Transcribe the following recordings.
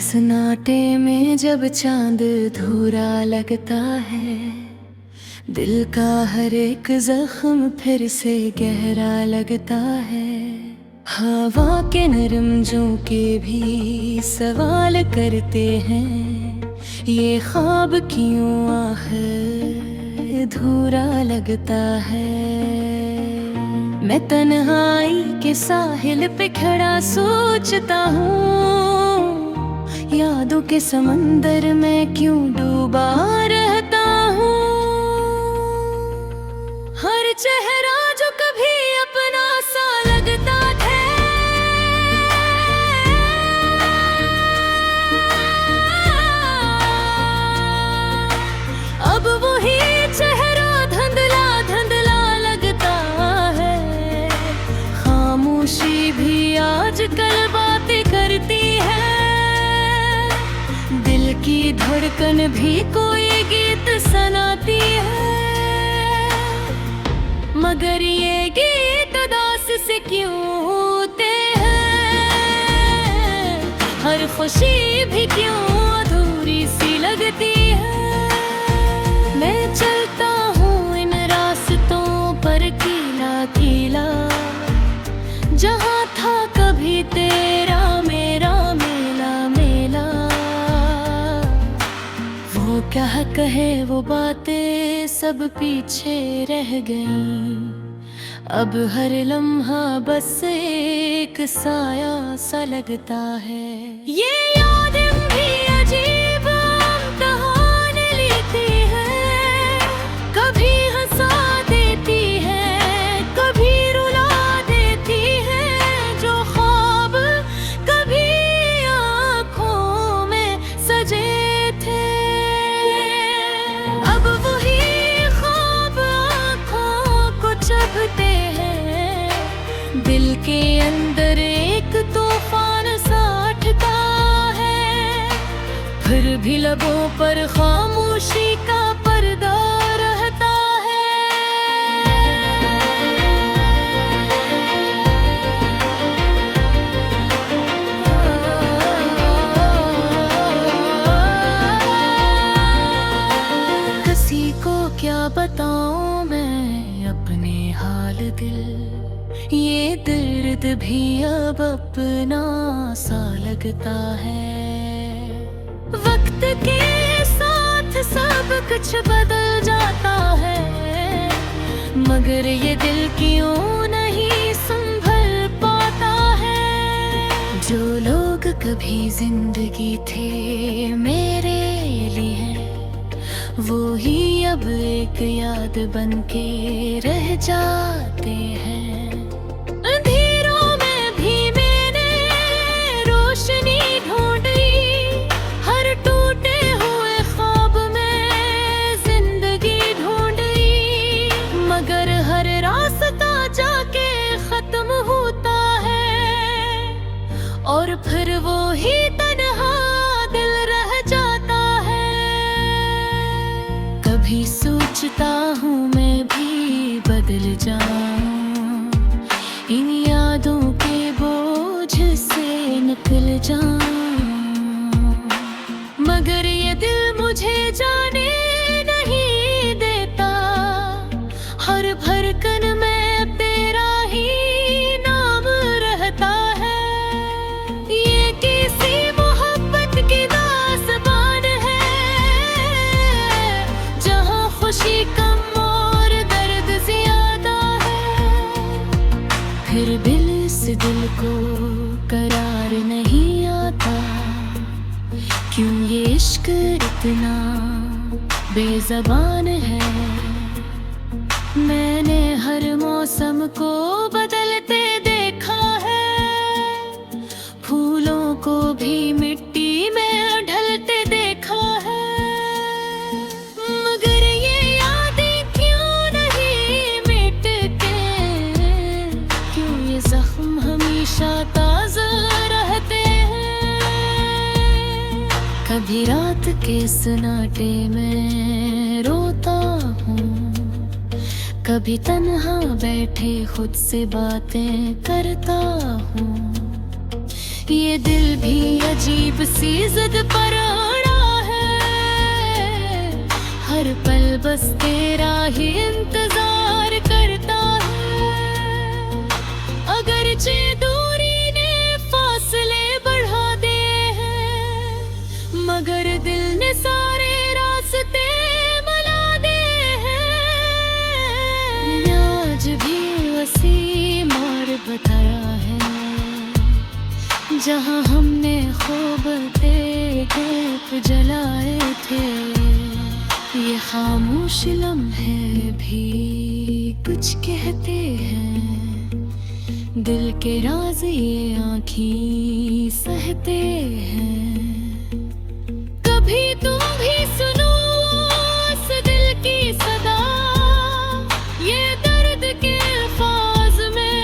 सन्नाटे में जब चांद धूरा लगता है, दिल का हर एक जख्म फिर से गहरा लगता है। हवा के नरम झोंके भी सवाल करते हैं, ये ख्वाब क्यों आखिर अधूरा लगता है। मैं तन्हाई के साहिल पे खड़ा सोचता हूँ, यादों के समंदर में क्यों डूबा रहता हूँ। हर चेहरा जो कभी अपना सा लगता है, अब वही चेहरा धुंधला धुंधला लगता है। खामोशी भी आजकल बातें करती है, दिल की धड़कन भी कोई गीत सुनाती है। मगर ये गीत उदास से क्यों होते हैं, हर खुशी भी क्यों अधूरी सी लगती है। मैं चलता हूँ इन रास्तों पर कीला कीला, जहाँ था कभी तेरा मेरा मेला मेला। वो क्या कहे वो बातें सब पीछे रह गईं, अब हर लम्हा बस एक साया सा लगता है। ये यादें भी अजीब इम्तिहान लेती है, कभी हंसा देती है कभी रुला देती है। जो ख्वाब कभी आँखों में सजे थे, अब वही ख्वाब आँखों को चुभते हैं। दिल के अंदर एक तूफान सा उठता है, फिर भी लबों पर खामोशी का पर्दा रहता है। किसी को क्या बताऊं मैं अपने हाल दिल, ये दर्द भी अब अपना सा लगता है। वक्त के साथ सब कुछ बदल जाता है, मगर ये दिल क्यों नहीं संभल पाता है। जो लोग कभी जिंदगी थे मेरे लिए, वो ही अब एक याद बनके रह जाते हैं। अंधेरों में भी मैंने रोशनी ढूंढी, हर टूटे हुए ख्वाब में जिंदगी ढूंढी। मगर हर रास्ता जाके खत्म होता है, और फिर वो ही तन्हा दिल रह जाता है। कभी सोचता हूँ मैं भी बदल जाऊं, इन यादों के बोझ से निकल जाऊं। मगर ये दिल मुझे जाने नहीं देता, हर धड़कन में तेरा ही नाम रहता है। ये किसी मोहब्बत की दास्तान है, जहाँ खुशी कम और दर्द ज्यादा है। फिर दिल से दिल को करार नहीं आता, क्यों ये इश्क इतना बेज़बान है। मैंने हर मौसम को बदलते देखा है, फूलों को भी मिट्टी में ढलते देखा है। मगर ये यादें क्यों नहीं मिटते, क्यों ये जख्म हमेशा ताज़ा रहते हैं। कभी रात के सन्नाटे में रोता हूँ, कभी तन्हा बैठे खुद से बातें करता हूँ। ये दिल भी अजीब सी जिद पर अड़ा है, हर पल बस तेरा ही इंतजार करता है। अगरचे दूरी ने फासले बढ़ा दे हैं, मगर दिल ने सारे रास्ते मिला दे हैं। आज भी वसीम और बताया है, जहाँ हमने खूब तेज जलाए थे। ये खामोश लम्हे भी कुछ कहते हैं, दिल के राज ये आँखी सहते हैं। कभी तुम भी सुनो उस दिल की सदा, ये दर्द के अल्फाज में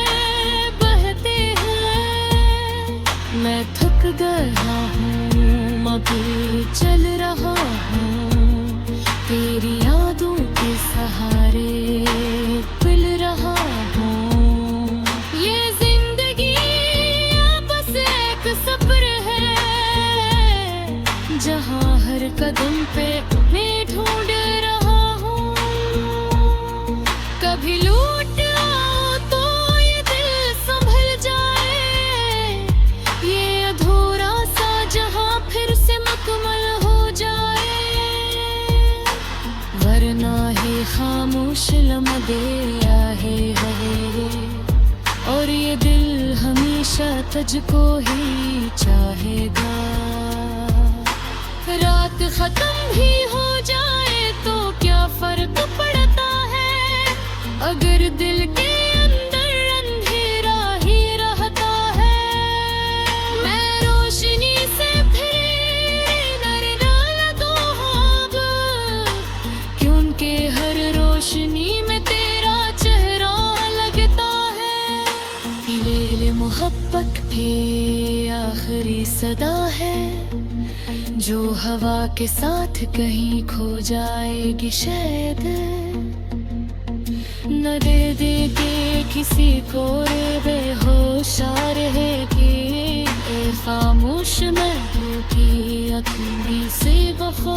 बहते हैं। मैं थक गया हूँ अभी चल रहा हूँ, तेरी यादों के सहारे पिल रहा हूँ। ये जिंदगी बस एक सफर है, जहाँ हर कदम पे मैं ढूंढ रहा हूँ। कभी लूट आओ तो ये दिल संभल जाए, ये अधूरा सा जहाँ फिर से मुकम्मल हो जाए। वरना ही खामोश लम्हे है, और ये दिल हमेशा तुझको ही चाहेगा। रात खत्म भी हो जाए तो क्या फर्क पड़ता है, अगर दिल के अंदर अंधेरा ही रहता है। मैं रोशनी से फिर न लगूं अब, क्योंकि हर रोशनी में तेरा चेहरा लगता है। ले मोहब्बत भी आखिरी सदा है, जो हवा के साथ कहीं खो जाएगी शायद। न दे दे के किसी को रे बेहोशा रहेगी, ए खामोश महबूब की अखनी से वफा।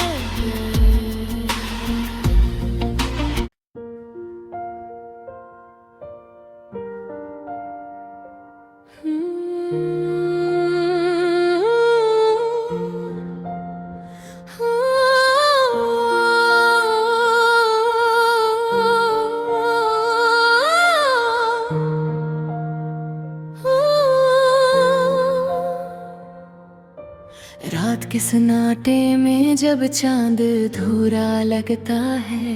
रात के सन्नाटे में जब चांद धूरा लगता है,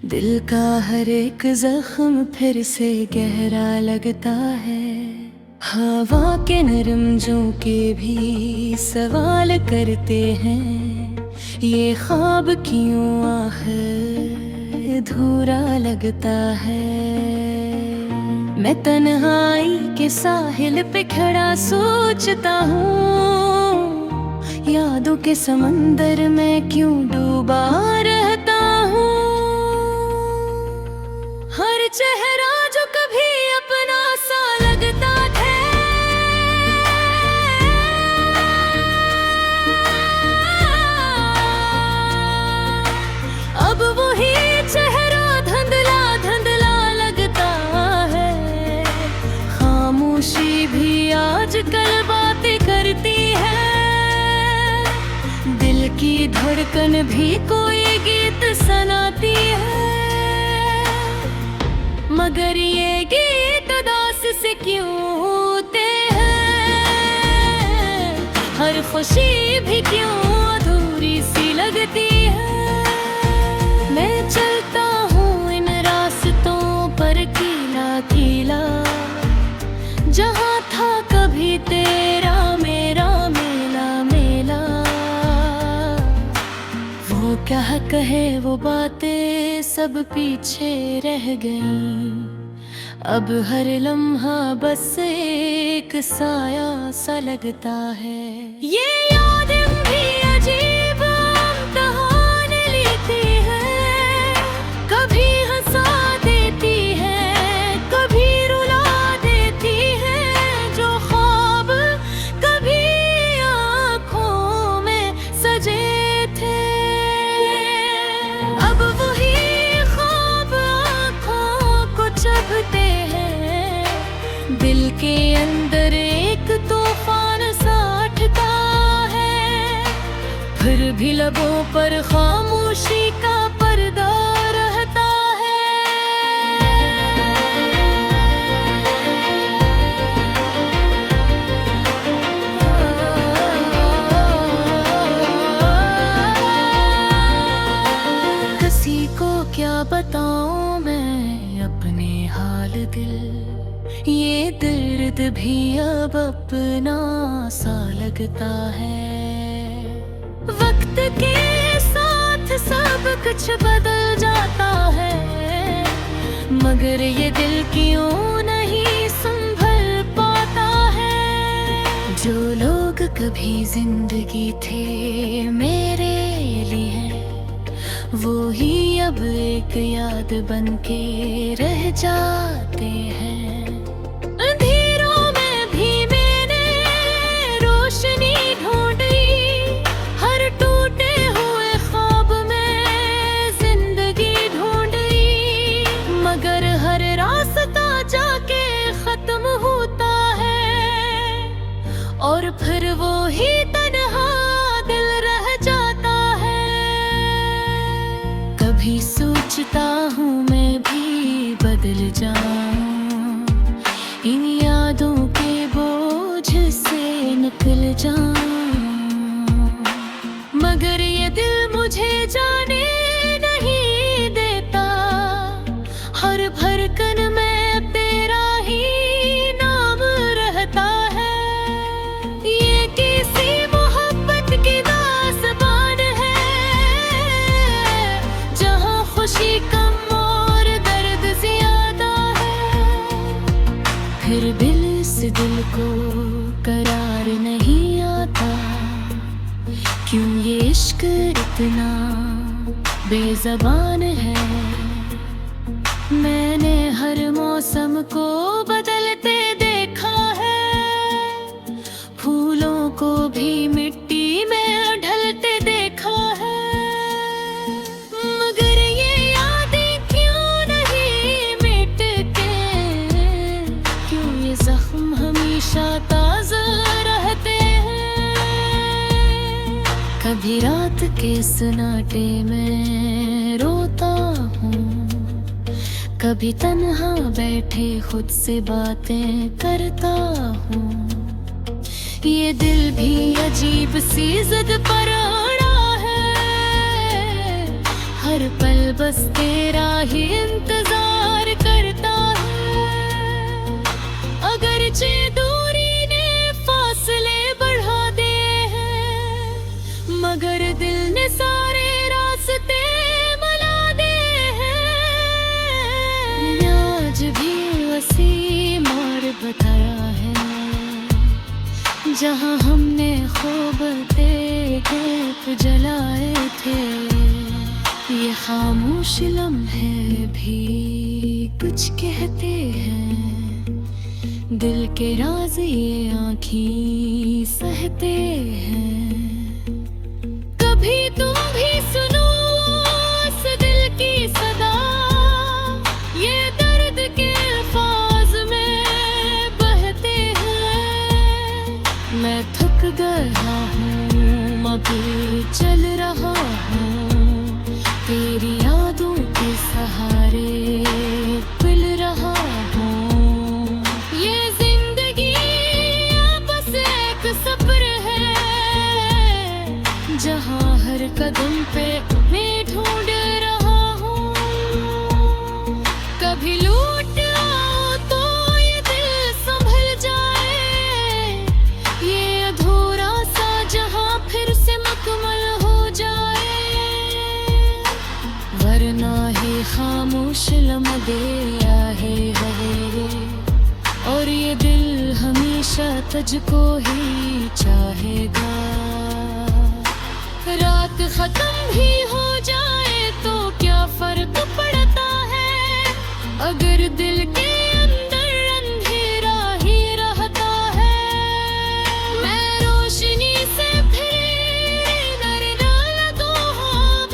दिल का हर एक जख्म फिर से गहरा लगता है। हवा के नरम झोंके भी सवाल करते हैं, ये ख्वाब क्यों आखिर अधूरा लगता है। मैं तन्हाई के साहिल पे खड़ा सोचता हूँ, यादों के समंदर में क्यों डूबा रहता हूँ। हर चेहरा जो कभी अपना सा लगता था, अब वही चेहरा धुंधला धुंधला लगता है। खामोशी भी आजकल बातें करती है, दिल की धड़कन भी कोई गीत सुनाती है। मगर ये गीत दास से क्यों होते हैं, हर खुशी भी क्यों अधूरी सी लगती है। मैं चलता हूँ इन रास्तों पर कीला कीला, जहाँ था कभी तेरा मेरा मेला मेला। वो क्या कहे वो बातें सब पीछे रह गईं, अब हर लम्हा बस एक साया सा लगता है। ये यादें भी अजीब इम्तिहान लेती है, कभी हंसा देती है, कभी रुला देती है। जो ख्वाब लबों पर खामोशी का पर्दा रहता है। किसी को क्या बताऊं मैं अपने हाल दिल, ये दर्द भी अब अपना सा लगता है। वक्त के साथ सब कुछ बदल जाता है, मगर ये दिल क्यों नहीं संभल पाता है। जो लोग कभी जिंदगी थे मेरे लिए, वो ही अब एक याद बनके रह जाते हैं। अंधेरों में भी मैंने रोशनी ढूंढी, हर टूटे हुए ख्वाब में जिंदगी ढूंढी, मगर हर रास्ता जाके खत्म होता है और फिर वो ही तन्हा दिल रह जाता है। कभी सोचता हूँ मैं भी बदल जाऊं, इन यादों के बोझ से निकल जाऊं, मगर ये दिल मुझे जाने नहीं देता। हर धड़कन में तेरा ही नाम रहता है। ये किसी मोहब्बत की दास्तान है, जहाँ खुशी कम और दर्द ज्यादा है। फिर दिल से दिल को करार नहीं आता, क्यों ये इश्क इतना बेज़बान है। मैंने हर मौसम को बदलते देखा है, फूलों को भी मिट्टी में ढलते देखा है, मगर ये यादें क्यों नहीं मिटते, क्यों ये जख्म हमेशा ताज़ा रहते हैं। कभी रात के सन्नाटे में रोता हूँ, कभी तन्हा बैठे खुद से बातें करता हूँ। ये दिल भी अजीब सी जिद पर अड़ा है, हर पल बस तेरा ही इंतजार करता है। अगरचे दूरी ने फासले बढ़ा दिए हैं, मगर दिल ने सारे रास्ते मिला दिए हैं। आज भी वसीम और बताया है, जहाँ हमने खूब तेज जलाए थे। ये खामोश लम्हे भी कुछ कहते हैं, दिल के राज ये आँखी सहते हैं। कभी तुम भी सुनो उस दिल की सदा, ये दर्द के अल्फाज में बहते हैं। मैं थक गया हूँ मगर चल रहा हूँ, तेरी यादों के सहारे पिल रहा हूँ। ये जिंदगी बस एक सफर है, जहाँ हर कदम पे मैं ढूंढ रहा हूँ। कभी लूट आओ तो ये दिल संभल जाए, ये अधूरा सा जहाँ फिर से मुकम्मल हो जाए, वरना ही खामोश लम्हे है और ये दिल हमेशा तुझको ही चाहेगा। रात खत्म भी हो जाए तो क्या फर्क पड़ता है, अगर दिल के अंदर अंधेरा ही रहता है। मैं रोशनी से फिर डरना लगूं अब,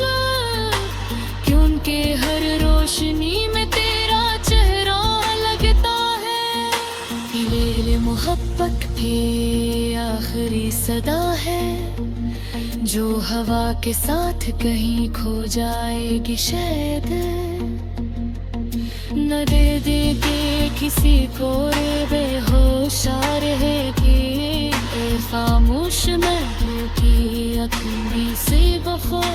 क्योंकि हर रोशनी में तेरा चेहरा लगता है। ये मोहब्बत की आखिरी सदा है, जो हवा के साथ कहीं खो जाएगी शायद। न दे देगी किसी को रे बेहोशा रहेगी, खामोश महलों की अखंडी से बखौर।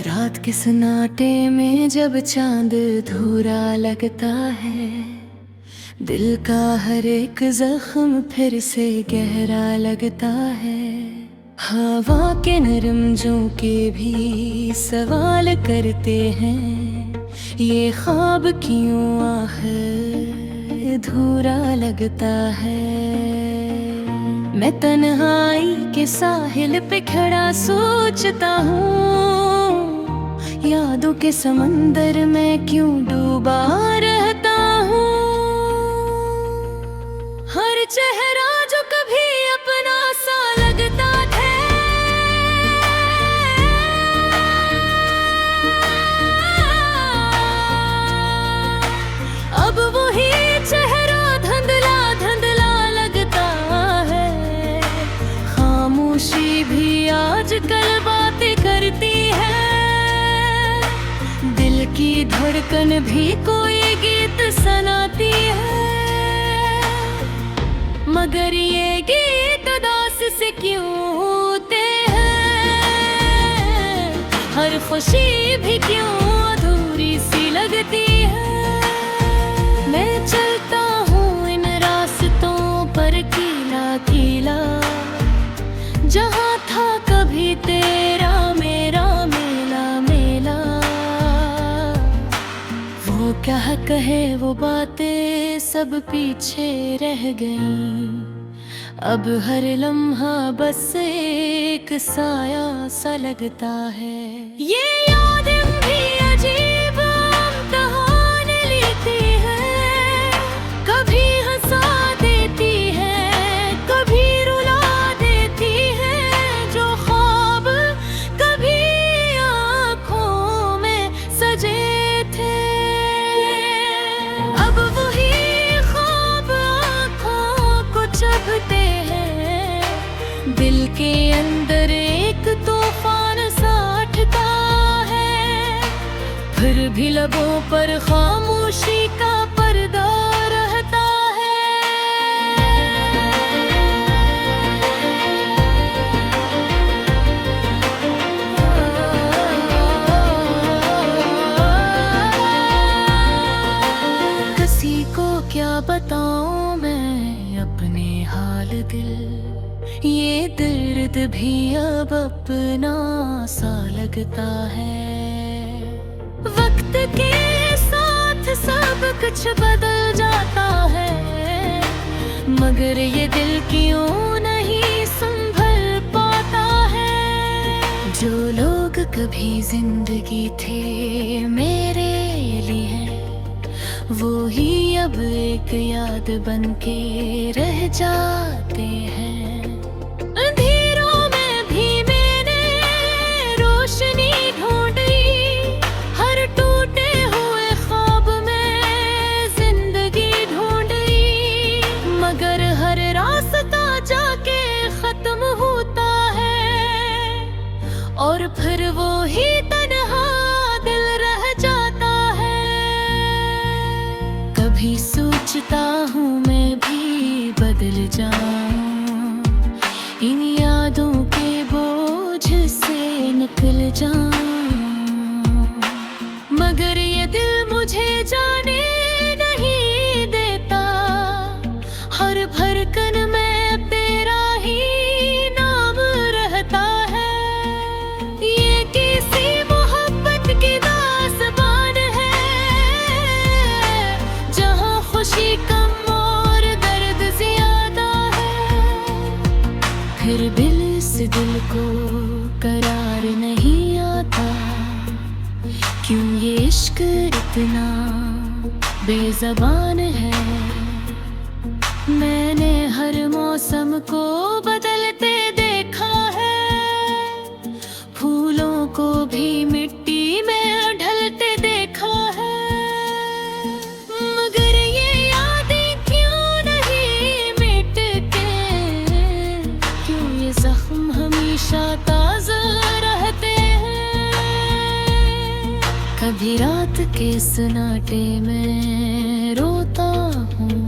रात के सन्नाटे में जब चांद धूरा लगता है, दिल का हर एक जख्म फिर से गहरा लगता है। हवा के नरम झोंके भी सवाल करते हैं, ये ख्वाब क्यों आखिर अधूरा लगता है। मैं तन्हाई के साहिल पे खड़ा सोचता हूँ, यादों के समंदर में क्यों डूबा रहता हूँ। हर चेहरा जो कभी अपना सा लगता था, अब वही चेहरा धुंधला धुंधला लगता है। खामोशी भी आजकल बातें करती है, दिल की धड़कन भी कोई गीत सुनाती है। मगर ये गीत उदास से क्यों होते हैं, हर खुशी भी क्यों अधूरी सी लगती है। मैं चलता हूँ इन रास्तों पर कीला कीला, जहाँ था कभी तेरा मेरा मेला मेला। वो क्या कहे वो बातें सब पीछे रह गईं, अब हर लम्हा बस एक साया सा लगता है। ये यादें भी अजीब इम्तिहान लेती है, कभी हंसा देती है कभी रुला देती है। जो ख्वाब कभी आँखों में सजे थे, अब वही ख्वाब आँखों को चुभते हैं। दिल के अंदर एक तूफान सा उठता है, फिर भी लबों पर खामोशी का पर्दा रहता है। किसी को क्या बताऊं मैं अपने हाल दिल, ये दर्द भी अब अपना सा लगता है। वक्त के साथ सब कुछ बदल जाता है, मगर ये दिल क्यों नहीं संभल पाता है। जो लोग कभी जिंदगी थे मेरे लिए, वो ही अब एक याद बन के रह जाते हैं। अंधेरों में भी मैंने रोशनी ढूंढी, हर टूटे हुए ख्वाब में जिंदगी ढूंढी। मगर हर रास्ता जाके खत्म होता है, और फिर वो ही तन्हा दिल रह जाता है। कभी सोचता हूँ मैं भी बदल जाऊं, इन यादों के बोझ से निकल जाऊं, मगर ये दिल मुझे जाने नहीं देता। हर धड़कन में तेरा ही नाम रहता है। ये किसी मोहब्बत की दास्तान है, जहाँ खुशी कम और दर्द ज्यादा है। फिर दिल से दिल को करार नहीं आता, क्यों ये इश्क इतना बेज़बान है। मैंने हर मौसम को बदलते देखा है, फूलों को भी मिट्टी में ढलते देखा है। मगर ये यादें क्यों नहीं मिटते, क्यों ये जख्म हमेशा ताज़ा रहते हैं। कभी रात के सन्नाटे में रोता हूँ,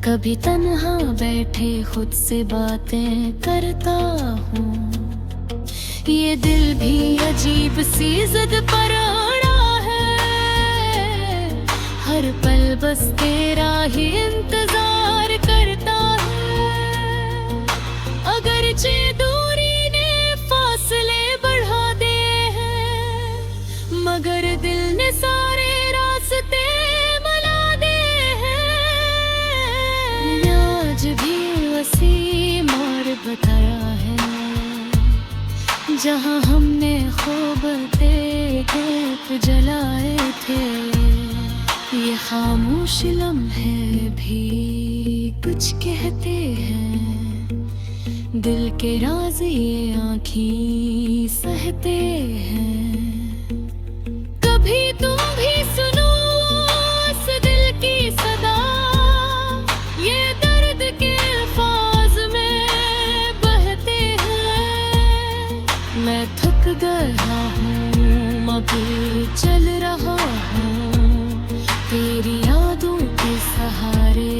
कभी तन्हा बैठे खुद से बातें करता हूँ। ये दिल भी अजीब सी जिद पर अड़ा है, हर पल बस तेरा ही इंतजार करता है। अगरचे दूरी ने फासले बढ़ा दिए हैं, मगर दिल ने सारे रास्ते मिला दिए हैं। आज भी वसीम और बताया है, जहाँ हमने खूब तेज जलाए थे। ये खामोश लम्हे भी कुछ कहते हैं, दिल के राज ये आँखें सहते हैं। कभी तुम भी सुनो उस दिल की सदा, ये दर्द के अल्फाज में बहते हैं। मैं थक गया हूँ, अभी चल रहा हूँ, तेरी यादों के सहारे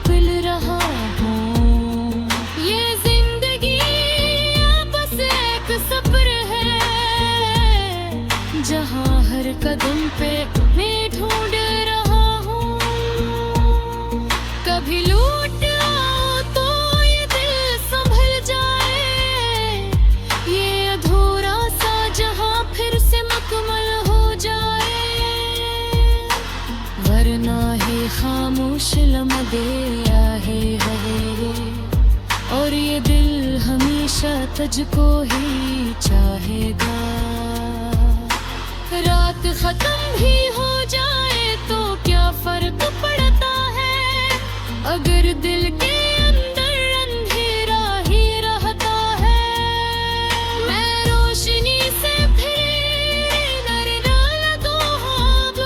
पिल रहा हूँ। ये जिंदगी बस एक सफर है, जहाँ हर कदम पे मैं ढूंढ रहा हूँ। कभी लूट आओ तो ये दिल संभल जाए, ये अधूरा सा जहाँ फिर से मुकम्मल हो जाए। वरना है खामोश लम्हे है, और ये दिल हमेशा तुझको ही चाहेगा। रात खत्म भी हो जाए तो क्या फर्क पड़ता है, अगर दिल के अंदर अंधेरा ही रहता है। मैं रोशनी से फिर न लगूं अब,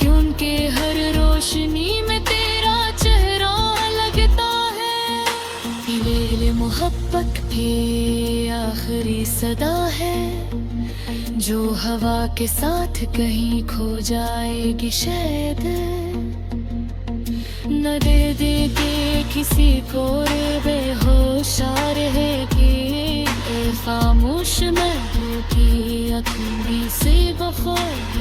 क्योंकि हर रोशनी में तेरा चेहरा लगता है। ये मोहब्बत की आखिरी सदा है, जो हवा के साथ कहीं खो जाएगी शायद। न दे दे के किसी को रे बेहोश रहेगी, खामोश महबूब की अखंडी से बखौफ।